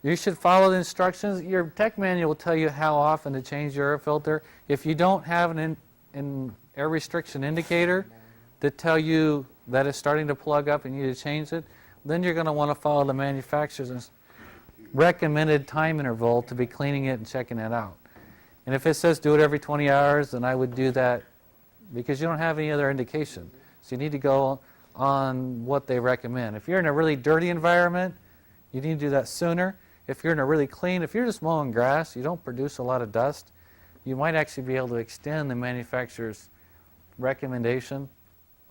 You should follow the instructions. Your tech manual will tell you how often to change your air filter. If you don't have an air restriction indicator that tell you that it's starting to plug up and you need to change it, then you're going to want to follow the manufacturer's recommended time interval to be cleaning it and checking it out. And if it says do it every 20 hours, then I would do that because you don't have any other indication. So you need to go on what they recommend. If you're in a really dirty environment, you need to do that sooner. If you're in a really clean, if you're just mowing grass, you don't produce a lot of dust, you might actually be able to extend the manufacturer's recommendation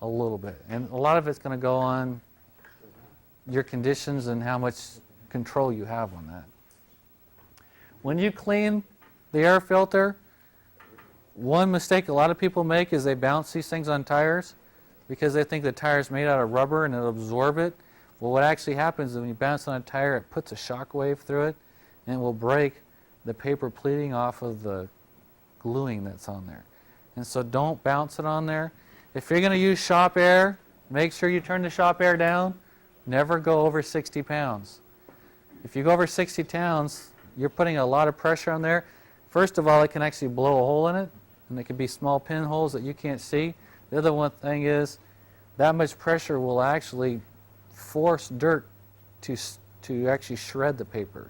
a little bit. And a lot of it's going to go on your conditions and how much control you have on that. When you clean the air filter, one mistake a lot of people make is they bounce these things on tires because they think the tire's made out of rubber and it'll absorb it. Well, what actually happens is when you bounce on a tire, it puts a shock wave through it and it will break the paper pleating off of the gluing that's on there. And so don't bounce it on there. If you're going to use shop air, make sure you turn the shop air down. Never go over 60 pounds. If you go over 60 pounds, you're putting a lot of pressure on there. First of all, it can actually blow a hole in it, and it can be small pinholes that you can't see. The other one thing is that much pressure will actually force dirt to actually shred the paper.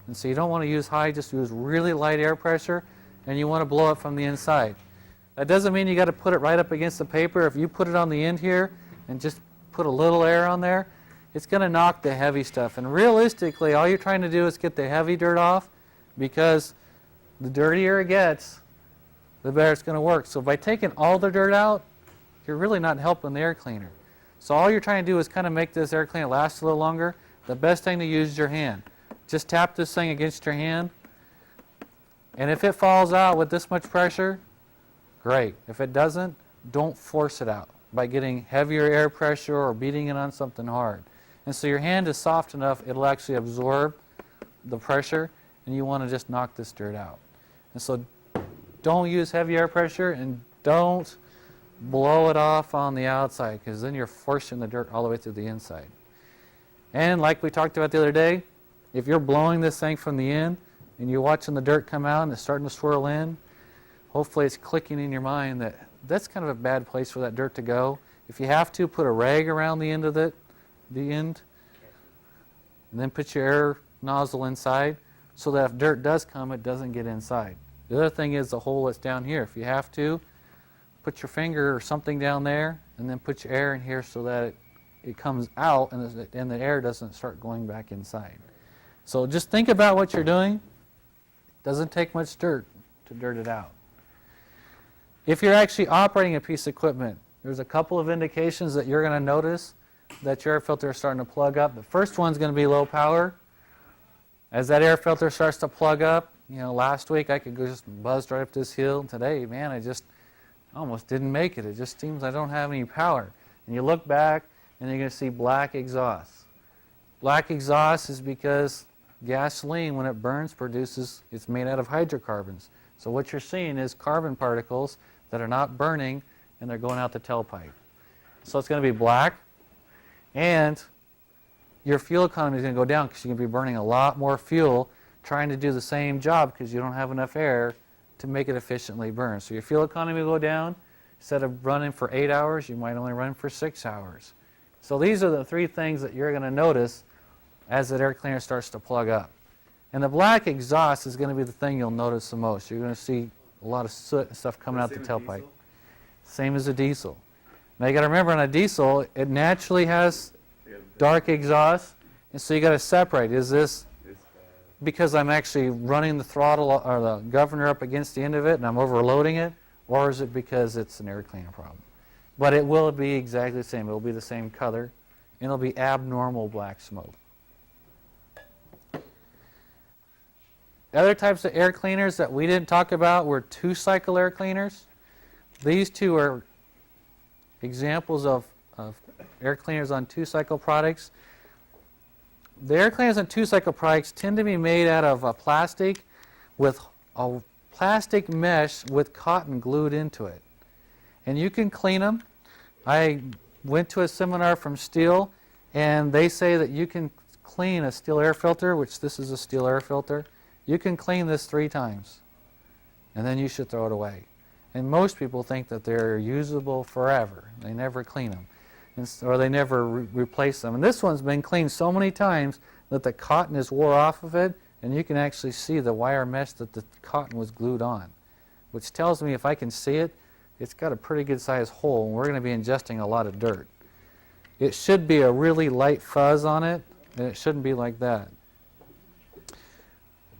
And so you don't want to use high, just use really light air pressure, and you want to blow it from the inside. That doesn't mean you got to put it right up against the paper. If you put it on the end here and just put a little air on there, it's going to knock the heavy stuff. And realistically, all you're trying to do is get the heavy dirt off, because the dirtier it gets, the better it's going to work. So by taking all the dirt out, you're really not helping the air cleaner. So all you're trying to do is kind of make this air cleaner last a little longer. The best thing to use is your hand. Just tap this thing against your hand, and if it falls out with this much pressure, great. If it doesn't, don't force it out by getting heavier air pressure or beating it on something hard. And so your hand is soft enough, it'll actually absorb the pressure, and you want to just knock this dirt out. And so don't use heavy air pressure, and don't blow it off on the outside, because then you're forcing the dirt all the way through the inside. And like we talked about the other day, if you're blowing this thing from the end and you're watching the dirt come out and it's starting to swirl in, hopefully it's clicking in your mind that that's kind of a bad place for that dirt to go. If you have to, put a rag around the end of it, and then put your air nozzle inside so that if dirt does come, it doesn't get inside. The other thing is the hole that's down here. If you have to, put your finger or something down there and then put your air in here so that it comes out and the air doesn't start going back inside. So just think about what you're doing. It doesn't take much dirt to dirt it out. If you're actually operating a piece of equipment, there's a couple of indications that you're going to notice that your air filter is starting to plug up. The first one's going to be low power. As that air filter starts to plug up, last week I could go just buzzed right up this hill. Today, man, I just almost didn't make it. It just seems I don't have any power. And you look back and you're going to see black exhaust. Black exhaust is because gasoline, when it burns, it's made out of hydrocarbons. So what you're seeing is carbon particles that are not burning, and they're going out the tailpipe. So it's going to be black, and your fuel economy is going to go down because you're going to be burning a lot more fuel trying to do the same job because you don't have enough air to make it efficiently burn. So your fuel economy will go down. Instead of running for 8 hours, you might only run for 6 hours. So these are the three things that you're going to notice as that air cleaner starts to plug up. And the black exhaust is going to be the thing you'll notice the most. You're going to see a lot of soot and stuff coming out the tailpipe. Same as a diesel. Now you got to remember, on a diesel, it naturally has dark exhaust, and so you got to separate. Is this because I'm actually running the throttle or the governor up against the end of it and I'm overloading it, or is it because it's an air cleaner problem? But it will be exactly the same. It will be the same color, and it'll be abnormal black smoke. Other types of air cleaners that we didn't talk about were two-cycle air cleaners. These two are examples of air cleaners on two-cycle products. The air cleaners on two-cycle products tend to be made out of plastic with a plastic mesh with cotton glued into it. And you can clean them. I went to a seminar from Steel, and they say that you can clean a steel air filter, which this is a steel air filter, you can clean this 3 times, and then you should throw it away. And most people think that they're usable forever. They never clean them, or they never replace them. And this one's been cleaned so many times that the cotton is wore off of it, and you can actually see the wire mesh that the cotton was glued on, which tells me, if I can see it, it's got a pretty good sized hole, and we're going to be ingesting a lot of dirt. It should be a really light fuzz on it, and it shouldn't be like that.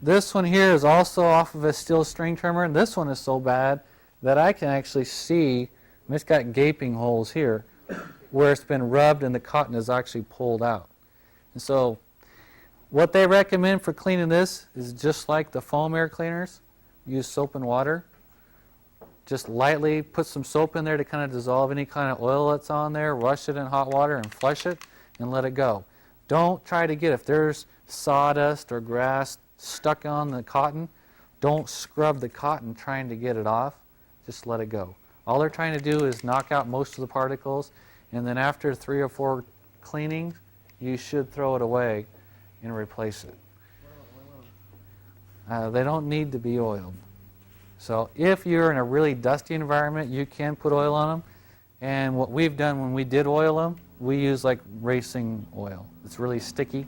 This one here is also off of a steel string trimmer, and this one is so bad that I can actually see, and it's got gaping holes here where it's been rubbed and the cotton is actually pulled out. And so what they recommend for cleaning this is just like the foam air cleaners. Use soap and water. Just lightly put some soap in there to kind of dissolve any kind of oil that's on there, rush it in hot water and flush it and let it go. Don't try to get, if there's sawdust or grass stuck on the cotton, don't scrub the cotton trying to get it off. Just let it go. All they're trying to do is knock out most of the particles, and then after 3 or 4 cleanings, you should throw it away and replace it. They don't need to be oiled. So if you're in a really dusty environment, you can put oil on them. And what we've done when we did oil them, we use like racing oil. It's really sticky.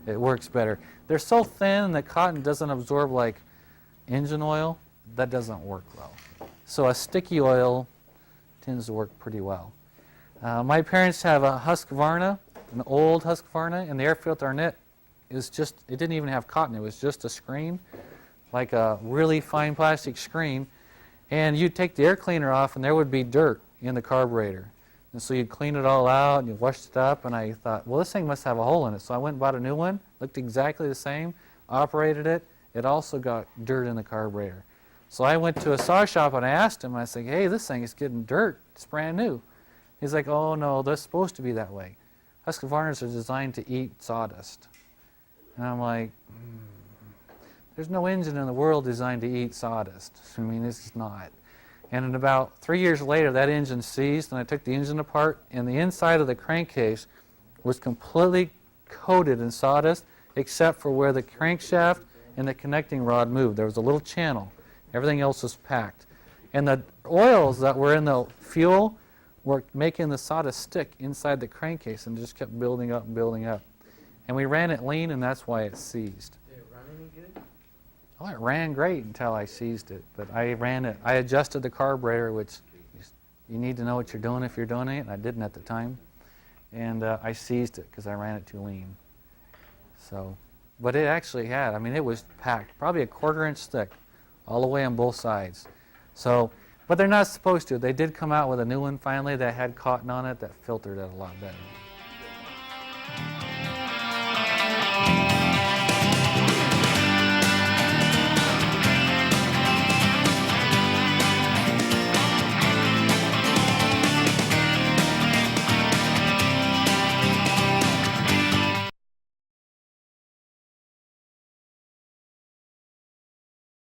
It works better. They're so thin that cotton doesn't absorb like engine oil. That doesn't work well. So a sticky oil tends to work pretty well. My parents have a Husqvarna, an old Husqvarna, and the air filter on it is just, it didn't even have cotton. It was just a screen, like a really fine plastic screen. And you'd take the air cleaner off and there would be dirt in the carburetor. And so you'd clean it all out and you washed it up, and I thought, well, this thing must have a hole in it. So I went and bought a new one, looked exactly the same, operated it. It also got dirt in the carburetor. So I went to a saw shop and I asked him, I said, hey, this thing is getting dirt. It's brand new. He's like, oh no, they're supposed to be that way. Husqvarnas are designed to eat sawdust. And I'm like, there's no engine in the world designed to eat sawdust. I mean, this is not. And in about 3 years later, that engine seized, and I took the engine apart, and the inside of the crankcase was completely coated in sawdust, except for where the crankshaft and the connecting rod moved. There was a little channel. Everything else was packed. And the oils that were in the fuel were making the sawdust stick inside the crankcase and just kept building up and building up. And we ran it lean, and that's why it seized. Did it run any good? Well, it ran great until I seized it. But I ran it. I adjusted the carburetor, which you need to know what you're doing if you're doing it, and I didn't at the time. And I seized it because I ran it too lean. So, but it actually had, I mean, it was packed, probably a 1/4 inch thick, all the way on both sides. So, but they're not supposed to. They did come out with a new one finally that had cotton on it that filtered it a lot better.